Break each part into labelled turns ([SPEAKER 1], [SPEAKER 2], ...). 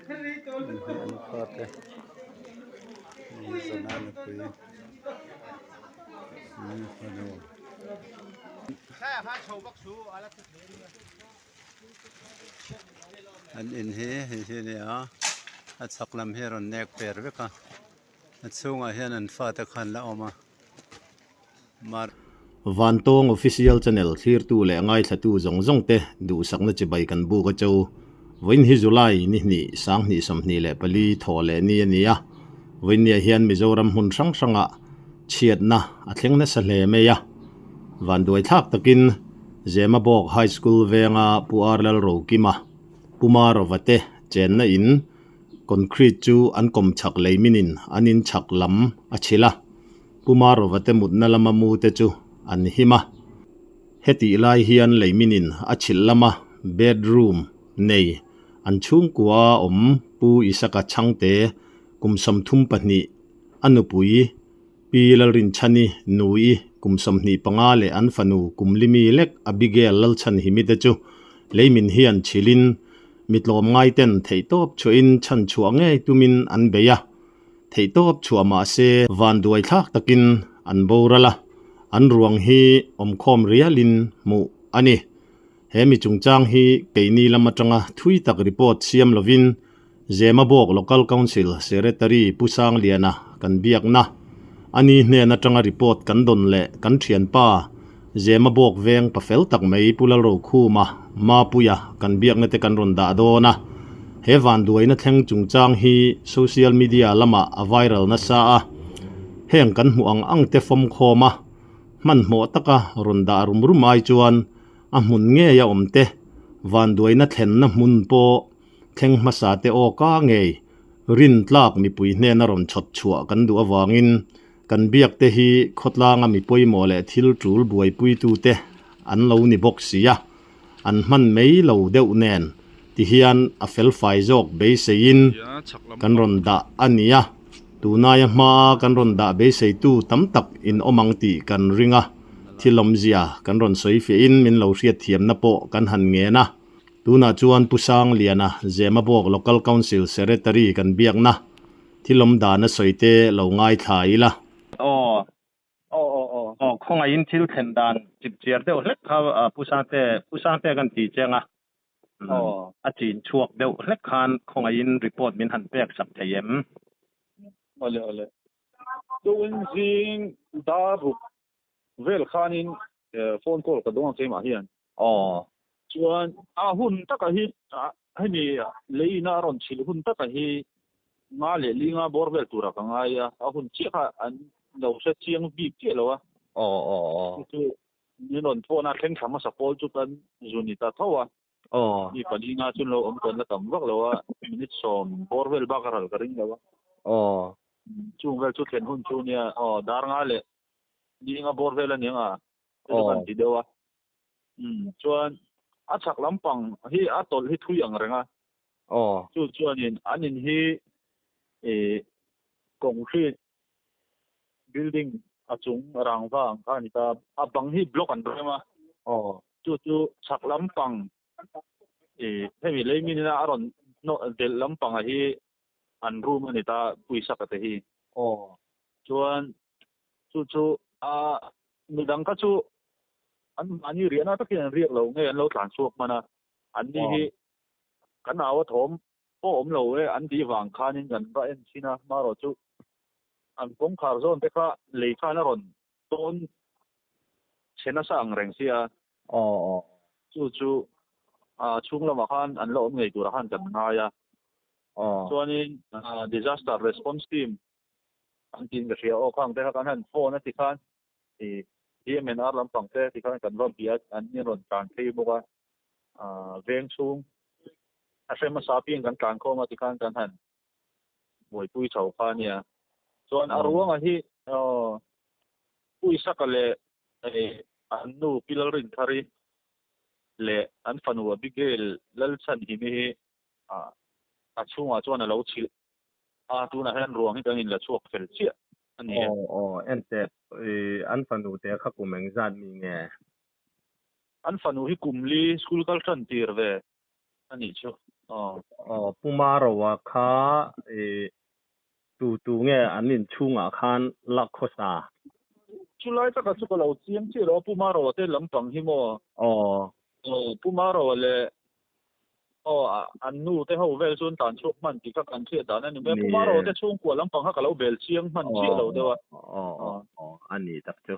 [SPEAKER 1] Ano fate ni zanana pui ano an in he ne at saklam heron nek per veka at sunga hian an fate khan la oma mar
[SPEAKER 2] Vantong official channel thir tu le ngai thatu zong zong te du sakna che bai kan bu ka chau win hi July ni sang ni som ni le pali thole ni ania win ya hian Mizoram hun sang sanga chiat na a thleng na sa hle me ya van duai thak takin Zema Bok High School venga puarlal ro kima pumaro vate chen na in concrete chu an kom chak leiminin anin chak lam a chila pumaro vate mutna lama mu te chu an hima heti lai hian leiminin a chil lama bedroom nei an chung kwa pu isaka changte kumsam thum pahni anupui pilarin chani nui kumsam ni pangale an fanu kumlimi lek abigel lal chan himite chu leimin hian chilin mitlom ngai ten theitop chuin chan chuange tumin an beya theitop chuama se van duai thak takin an borala an ruang hi omkhom rialin mu ani hemi chungchang hi keini lamatanga thui tak report siam lovin Zema Bok Local Council Secretary Pusang Liana kan biakna ani hne na tanga report kan don le kan thian pa Zema Bok veng pafel tak mai pulal ro khuma ma puya kan biakna te kan ron da dona he van duaina thleng chungchang hi social media lama a viral na sa a heng kan muang ang te fom khoma man mo taka ronda rumrumai chuan a mun nge ya omte van duaina thlen na mun po theng masa te o ka nge rin tlak mi pui hne na ron chot chua kan du awangin kan biak te hi khotlanga mi poi mo le thil tul buai pui tu te an lo ni box sia an man mei lo deuh nen ti hian a fel fai jok be sein kan ron da ania tunaya ma kan ron da be sei tu tam tak in omang ti kan ringa thilom zia kan ron soi fe in min lo riat thiam na po kan han nge na tuna chuan Pusang Liana Zema Bok Local Council Secretary kan biak na thilom da na soite lo ngai thai la
[SPEAKER 3] khong in thil then dan chip chiar deuh hlek kha pusante kan ti chenga a chin chuak deuh hlek khan khong in report min han pek sak thayem
[SPEAKER 4] ole to in jing da bu vel khanin phone call ka dong chema hian chuan a hun taka hi hani leina ron chil hun taka hi nga le linga borvel tura ka nga ya a hun chi kha an lo se chiang bi che lo a tu ni non phone a thleng thama sa pol chu kan junita thawa ni palinga chun lo om kon la tam wak lo a minute som borvel bakaral ka ring lo a chung vel chu thlen hun chu nia dar nga le linga borvel ani nga kan ti dewa chuan a chak lampang hi a tol hi thui ang renga chu chuanin anin hi concrete building a chung rangwa ang khan ta a bang hi block an rema chu chak lampang hemi leimin na aron no del lampang a hi an room ani ta puisa ka te hi chuan chu a midang ka chu ani riana takin riak lo nge an lo tlan suak mana an ni hi kan awa thom po om lo e an di wang khanin kan ra en sina maro chu an kong khar zon te kha le kha na ron ton chena sang reng sia chu a chung lama khan an lo om ngei tur khan kan nga ya chuanin disaster response team an tin ka ria o khang te kha kan han phone ati khan DMNR lampang te ti khan kan ron piat an ni ron kan thei boka veng chung a sema saping kan kan khoma ti khan kan han moi pui chau kha nia chuan arwang a hi pui sakale an nu pilal rin thari le an fanu abigel lal chan hi mi a chunga chuan a lo chil a tuna hen ruang hi kan in la chuak fel chia ani
[SPEAKER 3] ente an fanu te kha kumeng zat mi nge
[SPEAKER 4] an fanu hi kumli school kal than tir ve ani chu
[SPEAKER 3] puma ro wa kha tu nge anin chunga khan la khosa
[SPEAKER 4] July ta ka chu ka lo chiang chi ro pumaro te lampang hi mo pumaro le an nu te ho vel chun tan chu man ti ka kan che dan ani me pumaro te chung ko lampang ha ka lo bel chiang man chi lo de wa
[SPEAKER 3] ani tak chu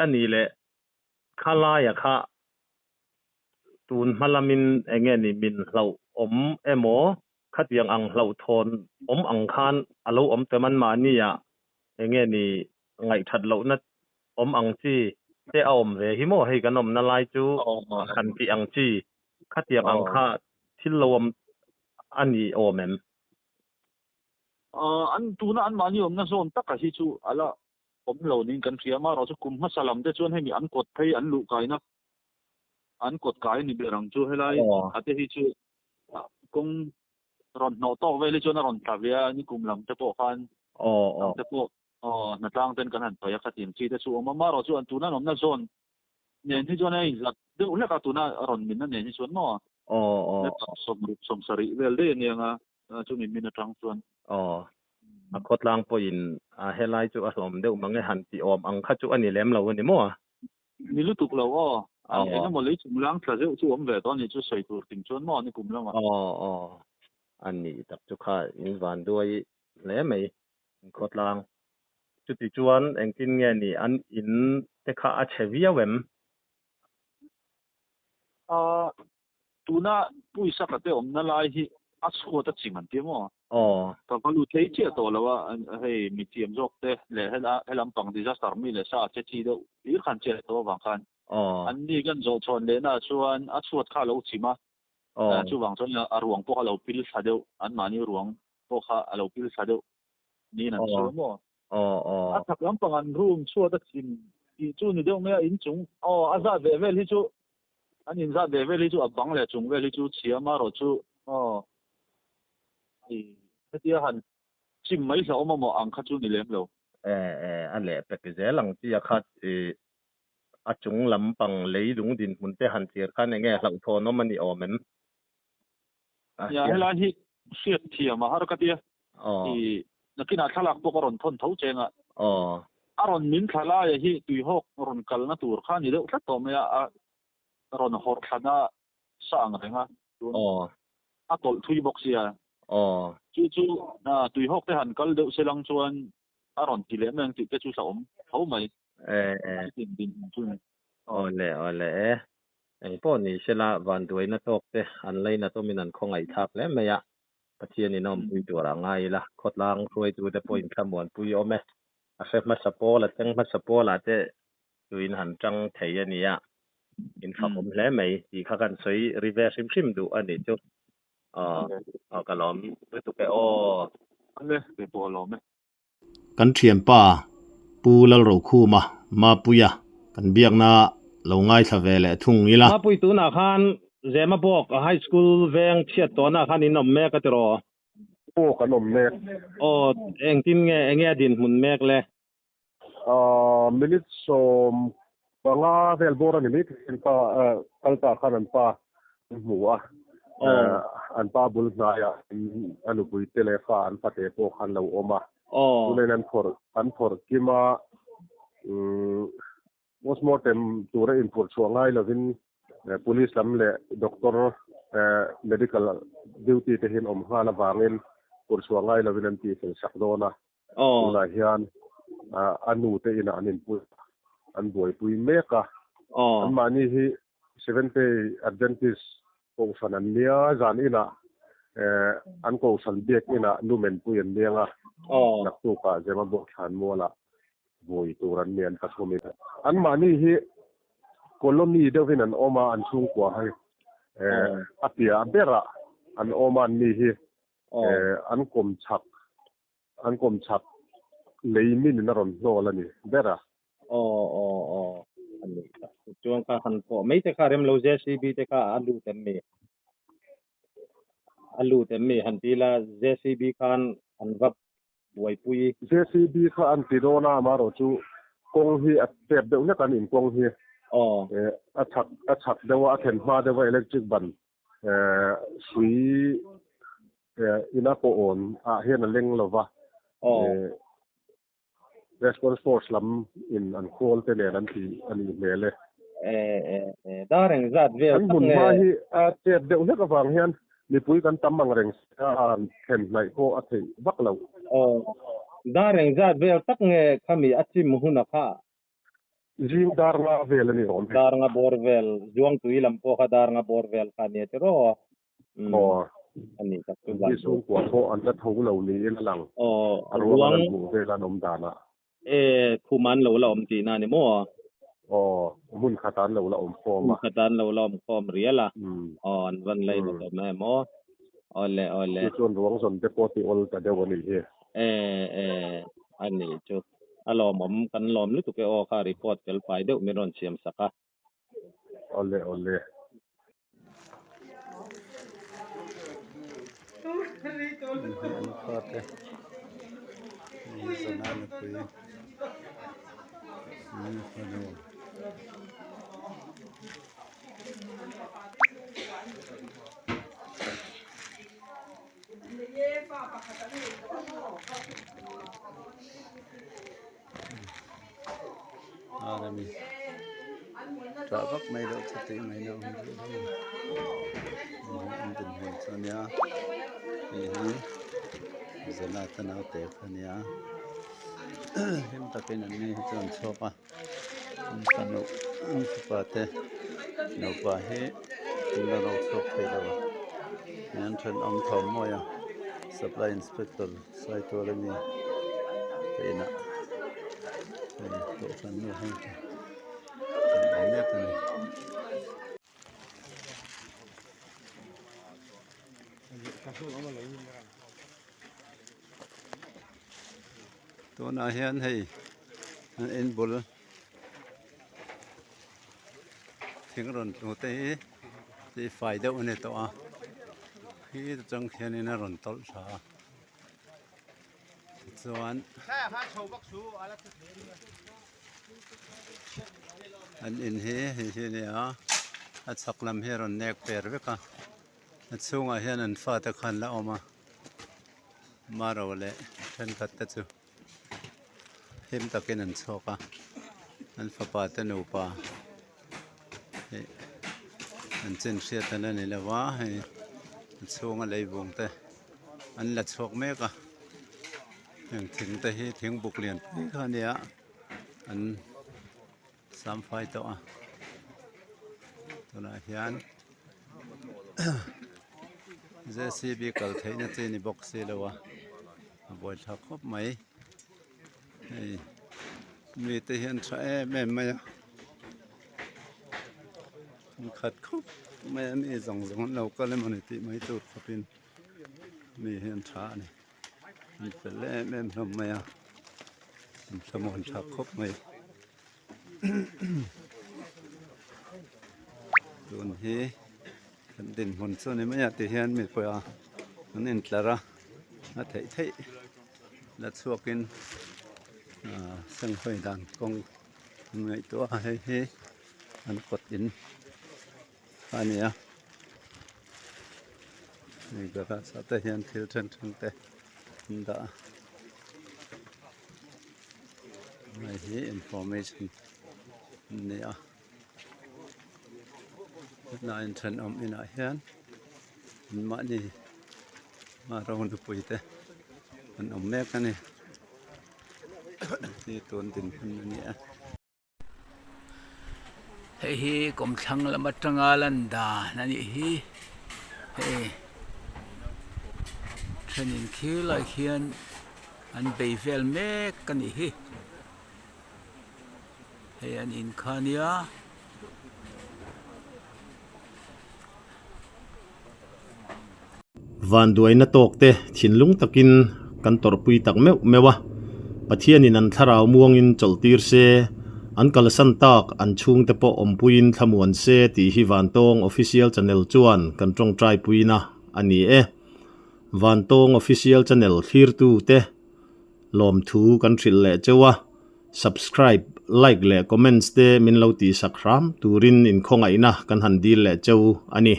[SPEAKER 3] ani le khala ya kha tun malamin enge ni min hlo emo khatiang ang hlo thon ang khan alo te man ma ni ya enge ni ngai that lo na ang chi te ve hi mo hei kanom na lai chu khan ti ang chi khatiang ang kha thil lo ani em
[SPEAKER 4] an tu na an mani na zon ta ka hi chu ala lo nin kan thia ma ro chu kum ha salam te chon he mi an kot thei an lu kai na an kot kai ni berang chu helai ate hi chu kung ron no to ve le chu na ron ta via ni kum lam te po khan te po na tang ten kan han pa ya khatin chi te chu ma ro chu an tu na nom na zon nen hi chu na i lat de u le ka tu na ron min na nen hi chuan mo som sari vel de ni nga chu min min na tang chuan
[SPEAKER 3] a khot lang po in a helai chu a hlom deuh mangai han ti ang kha chu ani lem lo ani mo
[SPEAKER 4] ni lu tuk lo ang mo le chung lang thla zeu chu ve to ni chu sei tur ting chuan mo ni kum lama
[SPEAKER 3] ani tak chu kha in van duai le mai khot lang chu ti chuan engkin nge ni an in te kha a chevia wem
[SPEAKER 4] tu na pui sa ka te na lai hi a chho ta ching an ti mo ta valu thei che to lawa hei mi tiam jok te le helam pang disaster mi le sa che chi do i khan che to wang khan an ni gan zo chon le na chuan a chuat kha lo chima chu wang chon a ruang po lo pil sa deu an mani ruang po kha lo pil sa deu ni nan chu mo a thak lam pang an room chuat ta chim i chu ni deu me in chung a za ve vel hi chu an in za ve vel hi chu a bang le chung vel hi chu chia ma ro chu thì hẳn chim mấy số mà ang khát chú đi lên đâu
[SPEAKER 3] anh lẽ phải cái gì lăng chỉ khát à chúng lắm bằng lấy đúng din muốn te hàn tiệt khát này nghe lăng thôn nó mình đi mình
[SPEAKER 4] ya là hi siết thì mà har cái thì nó khi nào thалak bộ còn thôn thấu chêng à ron min thala ya hi tùy hok ron kal na tur khan ni đâu thắt to me ron hor khana sang rồi ha tol thui box ya chu tùy hok te han kal deuh selang chuan ron ti le meng ti te chu saom ho mai din chu
[SPEAKER 3] ole ai po ni sela van duai na tok te an lei na to min an khongai thak le me ya pathian ni nom pui tur angai la khotlang khoi tu te point khamon pui ome a fe ma sapo la teng ma sapo la te tuin han chang thei ani ya in khapom le mai ti kha kan soi reverse sim du ani chu ka lom tu ke
[SPEAKER 4] le pe po lom
[SPEAKER 2] kan thiam pa pu lal ro khu ma puya kan biak na lo ngai tha ve le thung ila
[SPEAKER 3] ma pui tu na khan zema bok high school veng chiat to na khan in nom me ka tro
[SPEAKER 5] kan nom me
[SPEAKER 3] eng tin nge din mun mek le
[SPEAKER 5] minute som panga vel bora ni mit pa kalta khan pa muwa an pa bul na ya anu pui telefa an pate po khan lo oma tulen an for kima postmortem tura in for chuangai lovin police lam le doctor medical duty te hin hala wangin for chuangai lovin an ti fel sakdona na hian anu te ina anin pu an boi pui meka an mani hi 7th Adventist ko sanan nia zan ina an ko san biak ina lumen pu en lenga nak tu ka jema bo khan mola boi turan mian ka thumi an mani hi koloni devin an oma an chung kwa hai apia bera an oma ni hi an kom chak leimin na ron no la ni bera
[SPEAKER 3] ani chuang ka han po mai te kha rem lo JCB te kha alu te mi han ti la JCB khan an vap buai pui
[SPEAKER 5] JCB kha an ti do na ma ro chu kong hi a pep de ne kan in kong hi a chak de wa then ma de wa electric ban sui ina po on a hian a leng lova response force lam in an call te nen an ti ani mele
[SPEAKER 3] dareng zat vel
[SPEAKER 5] an bun ma hi a te de un ka wang hian mi pui kan tamang reng an khen nai ko a thei bak lo
[SPEAKER 3] dareng zat vel tak nge khami achim huna kha
[SPEAKER 5] jing dar nga vel ani om
[SPEAKER 3] dar nga borvel juang tui lam po kha dar nga borvel kha ne te ro ani tak tu
[SPEAKER 5] ji sung ko ko an ta thau lo ni in lang ruang an bu vel an om dana
[SPEAKER 3] khuman lo la om ti na ni mo
[SPEAKER 5] mun khatan lo la om forma
[SPEAKER 3] khatan lo la om form riala on van lai no to me mo ole
[SPEAKER 5] ji chon ruang zon te ko ti ol ta de woni he
[SPEAKER 3] ani chu alom om kan lom lu tu ke o kha report kel pai deuh mi ron siam saka
[SPEAKER 5] ole
[SPEAKER 1] Trabak may daw sa tingin may daw ang dinhon sa niya zanatan ang tepa niya himtakin ang niya ito sopa ang kanu ang kapate nabahi narong sopa daw yan chan ang kamoy supply inspector sa ito lang niya kaya na ito kanu hanggang Tuần hiện thì in bul tiếng rồn tụi tây thì phải đâu này tụi khi trong khi này nó rồn tol sa chuan an in hi ne a chaklam he ron nek per veka a chunga hian an fa ta khan la oma maro le then khat ta chu him takin an choka an fa pa ta no pa an chen sia ta na ni lawa he chunga leibung te an la chok me ka ang thing ta hi thing buk lian kha nia an sam phai to a tuna hian JCB kal theina cheni box se lawa boi tha khop mai mi te hian tha em mai khat khop mai mi zong lo ka le mani ti mai tu khopin mi hian tha ni mi pele em hlom mai a samon tha khop mai Tuần hi kan din hon so ne maya te hian mi poya an in tlara a thei la chuakin sang hoi dan kong ngai to he an kot in ania ni ga sa te hian thil chen te da mai hi information ni a nine ten in a hian money around the puite an mek ani ti ton tin ni a
[SPEAKER 6] hi kom thang lama tanga landa nani hi trenin khila hian an bevel mek kani hi an in khania
[SPEAKER 2] van duai na tok te thinlung takin kan tor pui tak mewa pathian in an tharau muang in choltir se an kalasan tak an chung te po ompuin thamuan se ti hi van tong official channel chuan kan tong trai puina ani van tong official channel thir tu te lom thu kan thil le chewa subscribe like le comments te min lo ti sakram turin in khongai na kan han dil le cheu ani